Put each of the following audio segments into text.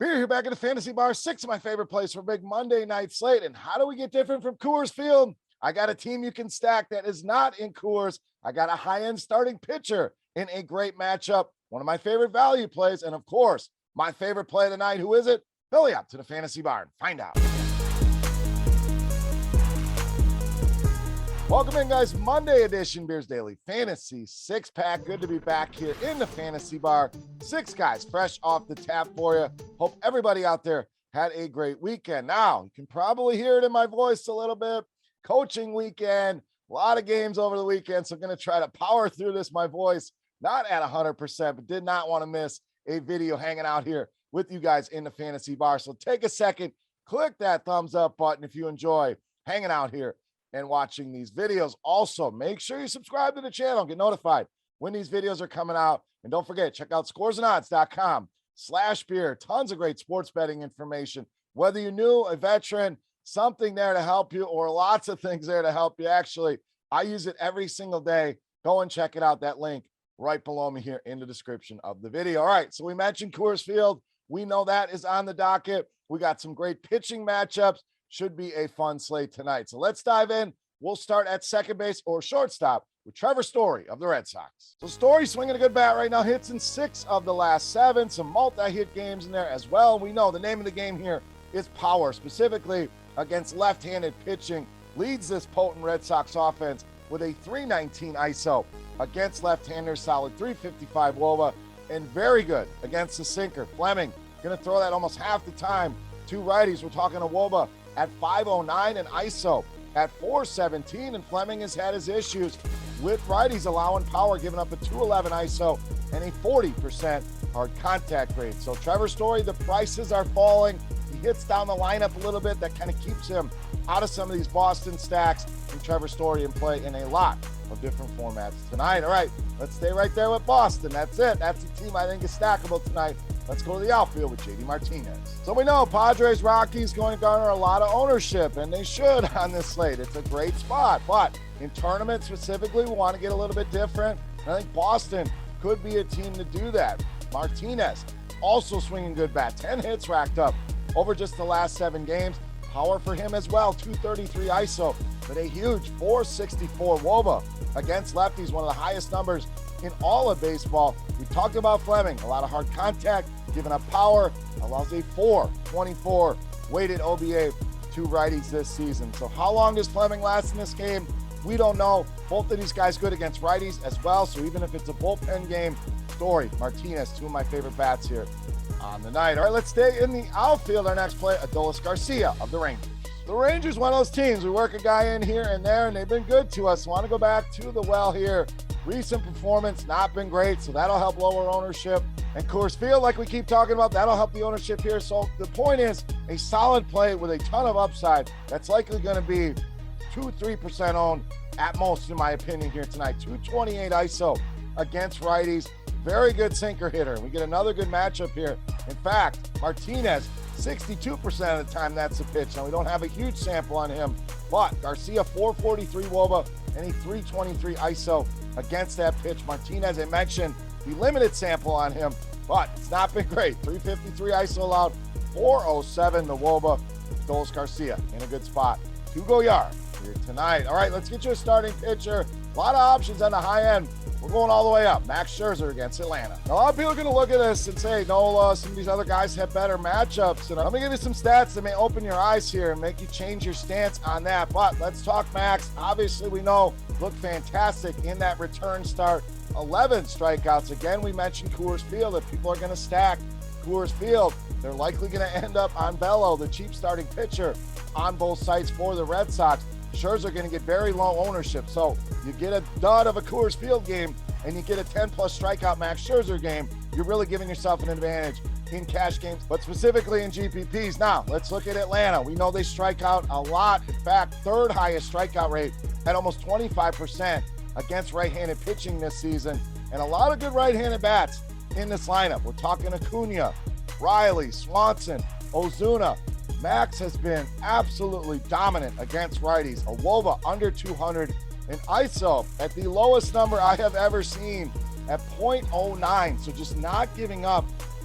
Beer here back at the Fantasy Bar, 6 of my favorite plays for big Monday night slate. And how do we get different from Coors Field? I got a team you can stack that is not in Coors. I got a high-end starting pitcher in a great matchup. One of my favorite value plays. And of course, my favorite play of the night. Who is it? Belly up to the Fantasy Bar and find out. Welcome in, guys. Monday edition Beers Daily Fantasy 6-pack. Good to be back here in the Fantasy Bar. 6 guys fresh off the tap for you. Hope everybody out there had a great weekend. Now, you can probably hear it in my voice a little bit. Coaching weekend, a lot of games over the weekend, so I'm going to try to power through this. My voice not at 100%, but did not want to miss a video hanging out here with you guys in the Fantasy Bar. So take a second, click that thumbs up button if you enjoy hanging out here and watching these videos. Also, make sure you subscribe to the channel, get notified when these videos are coming out. And don't forget, check out scoresandodds.com/beer. Tons of great sports betting information. Whether you're new, a veteran, something there to help you, or lots of things there to help you. Actually, I use it every single day. Go and check it out. That link right below me here in the description of the video. All right, so we mentioned Coors Field. We know that is on the docket. We got some great pitching matchups. Should be a fun slate tonight. So let's dive in. We'll start at second base or shortstop with TREVOR Story of the Red Sox. So Story swinging a good bat right now. Hits in 6 of the last 7. Some multi-hit games in there as well. We know the name of the game here is power, specifically against left-handed pitching. Leads this potent Red Sox offense with a 319 ISO against left-handers, solid 355 WOBA, and very good against the sinker. Fleming going to throw that almost half the time to righties. We're talking a WOBA at 509 and ISO at 417, and Fleming has had his issues with righties allowing power, giving up a 211 ISO and a 40% hard contact rate. So TREVOR Story, the prices are falling. He hits down the lineup a little bit. That kind of keeps him out of some of these Boston stacks, and TREVOR Story in play in a lot of different formats tonight. All right, let's stay right there with Boston. That's it. That's the team I think is stackable tonight. Let's go to the outfield with JD Martinez. So we know Padres, Rockies going to garner a lot of ownership, and they should on this slate. It's a great spot, but in tournaments specifically, we want to get a little bit different. And I think Boston could be a team to do that. Martinez also swinging good bat, 10 hits racked up over just the last 7 games. Power for him as well, 233 ISO, but a huge 464 WOBA against lefties, one of the highest numbers in all of baseball. We talked about Fleming, a lot of hard contact, giving up power, allows a 424 weighted OBA to righties this season. So how long does Fleming last in this game? We don't know. Both of these guys good against righties as well. So even if it's a bullpen game, Story, Martinez, 2 of my favorite bats here on the night. All right, let's stay in the outfield. Our next play, ADOLIS GARCIA of the Rangers. The Rangers, one of those teams. We work a guy in here and there, and they've been good to us. Want to go back to the well here. Recent performance, not been great, so that'll help lower ownership. And Coors Field, like we keep talking about, that'll help the ownership here. So the point is, a solid play with a ton of upside that's likely going to be 2-3% owned at most, in my opinion, here tonight. 228 ISO against righties. Very good sinker hitter. We get another good matchup here. In fact, Martinez, 62% of the time that's the pitch. Now, we don't have a huge sample on him, but GARCIA, 443 WOBA and a 323 ISO against that pitch. Martinez, I mentioned the limited sample on him, but it's not been great. 353 ISO allowed, 407 the WOBA. ADOLIS GARCIA in a good spot to go yard here tonight. All right, let's get you a starting pitcher. A lot of options on the high end. We're going all the way up. Max Scherzer against Atlanta. Now, a lot of people are going to look at this and say, Nola, some of these other guys have better matchups. And I'm going to give you some stats that may open your eyes here and make you change your stance on that. But let's talk Max. Obviously, we know looked fantastic in that return start. 11 strikeouts. Again, we mentioned Coors Field. If people are going to stack Coors Field, they're likely going to end up on Bello, the cheap starting pitcher, on both sites for the Red Sox. Scherzer going to get very low ownership. So you get a dud of a Coors Field game and you get a 10-plus strikeout Max Scherzer game, you're really giving yourself an advantage in cash games, but specifically in GPPs. Now, let's look at Atlanta. We know they strike out a lot. In fact, 3rd highest strikeout rate at almost 25% against right-handed pitching this season, and a lot of good right-handed bats in this lineup. We're talking Acuna, Riley, Swanson, Ozuna. Max has been absolutely dominant against righties. A WOBA under 200, and ISO at the lowest number I have ever seen at 0.09. So just not giving up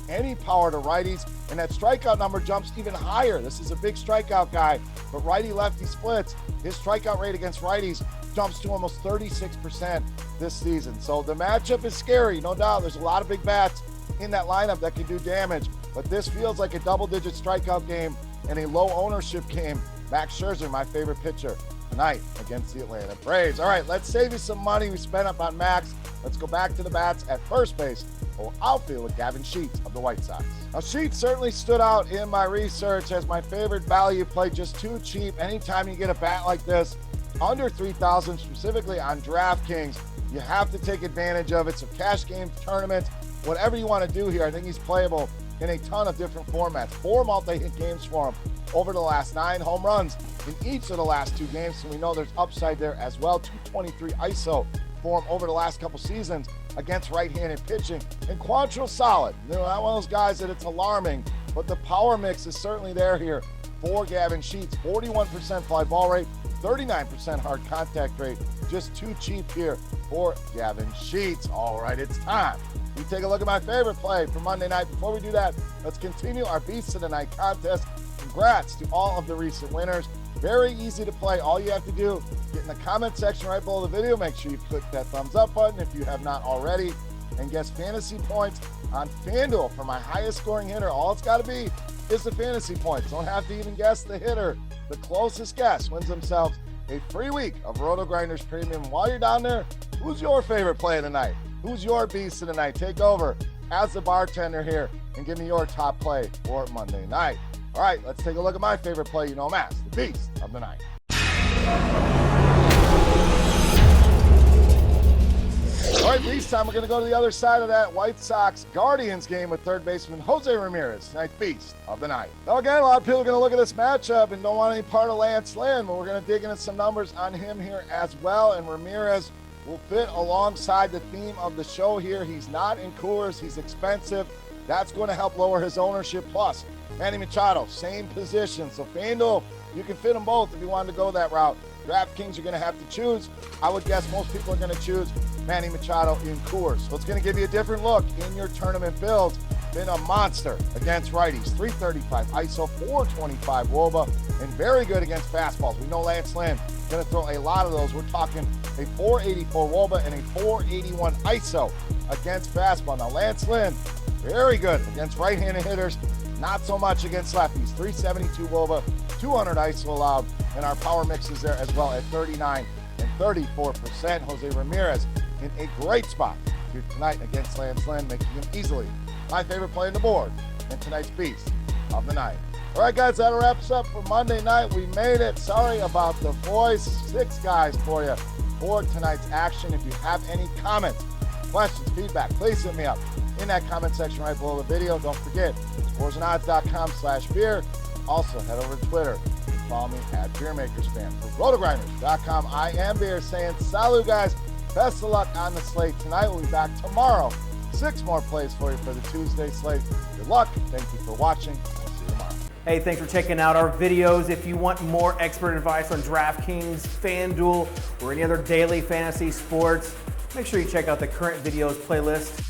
any power to righties, and that strikeout number jumps even higher. This is a big strikeout guy, but righty-lefty splits, his strikeout rate against righties jumps to almost 36% this season. So the matchup is scary, no doubt. There's a lot of big bats in that lineup that can do damage, but this feels like a double-digit strikeout game and a low ownership game. Max Scherzer, my favorite pitcher tonight against the Atlanta Braves. All right, let's save you some money we spent up on Max. Let's go back to the bats at first base or outfield with Gavin Sheets of the White Sox. Now, Sheets certainly stood out in my research as my favorite value play, just too cheap. Anytime you get a bat like this, under 3,000, specifically on DraftKings, you have to take advantage of it. So cash game tournaments, whatever you want to do here, I think he's playable in a ton of different formats. 4 multi-hit games for him over the last 9, home runs in each of the last 2 games. So we know there's upside there as well. 223 ISO for him over the last couple seasons against right-handed pitching. And Quantrill's solid. You know, not one of those guys that it's alarming, but the power mix is certainly there here for Gavin Sheets. 41% fly ball rate, 39% hard contact rate. Just too cheap here for Gavin Sheets. All right, it's time. We take a look at my favorite play for Monday night. Before we do that, let's continue our Beast of the Night contest. Congrats to all of the recent winners. Very easy to play. All you have to do, get in the comment section right below the video. Make sure you click that thumbs up button if you have not already. And guess fantasy points on FanDuel for my highest scoring hitter. All it's got to be is the fantasy points. Don't have to even guess the hitter. The closest guess wins themselves a free week of RotoGrinders Premium. While you're down there, who's your favorite play of the night? Who's your beast of the night? Take over as the bartender here and give me your top play for Monday night. All right, let's take a look at my favorite play. You know him as the beast of the night. All right, this time we're going to go to the other side of that White Sox Guardians game with third baseman Jose Ramirez, tonight's beast of the night. Now, again, a lot of people are going to look at this matchup and don't want any part of Lance Lynn, but we're going to dig into some numbers on him here as well. And Ramirez will fit alongside the theme of the show here. He's not in Coors. He's expensive. That's going to help lower his ownership. Plus, Manny Machado, same position. So FanDuel, you can fit them both if you wanted to go that route. DraftKings, you're going to have to choose. I would guess most people are going to choose Manny Machado in Coors. So it's going to give you a different look in your tournament builds. Been a monster against righties. 335 ISO, 425 WOBA, and very good against fastballs. We know Lance Lynn going to throw a lot of those. We're talking a 484 WOBA and a 481 ISO against fastball. Now, Lance Lynn, very good against right-handed hitters. Not so much against lefties. 372 WOBA, 200 ISO allowed, and our power mix is there as well at 39 and 34%. Jose Ramirez in a great spot here tonight against Lance Lynn, making him easily my favorite play on the board and tonight's beast of the night. All right, guys, that wraps up for Monday night. We made it. Sorry about the voice. 6 guys for you for tonight's action. If you have any comments, questions, feedback, please hit me up in that comment section right below the video. Don't forget, scoresandodds.com/beer. Also, head over to Twitter and follow me at Beermakersfan. For RotoGrinders.com, I am Beer saying salut, guys. Best of luck on the slate tonight. We'll be back tomorrow. 6 more plays for you for the Tuesday slate. Good luck. Thank you for watching. We'll see you tomorrow. Hey, thanks for checking out our videos. If you want more expert advice on DraftKings, FanDuel, or any other daily fantasy sports, make sure you check out the current videos playlist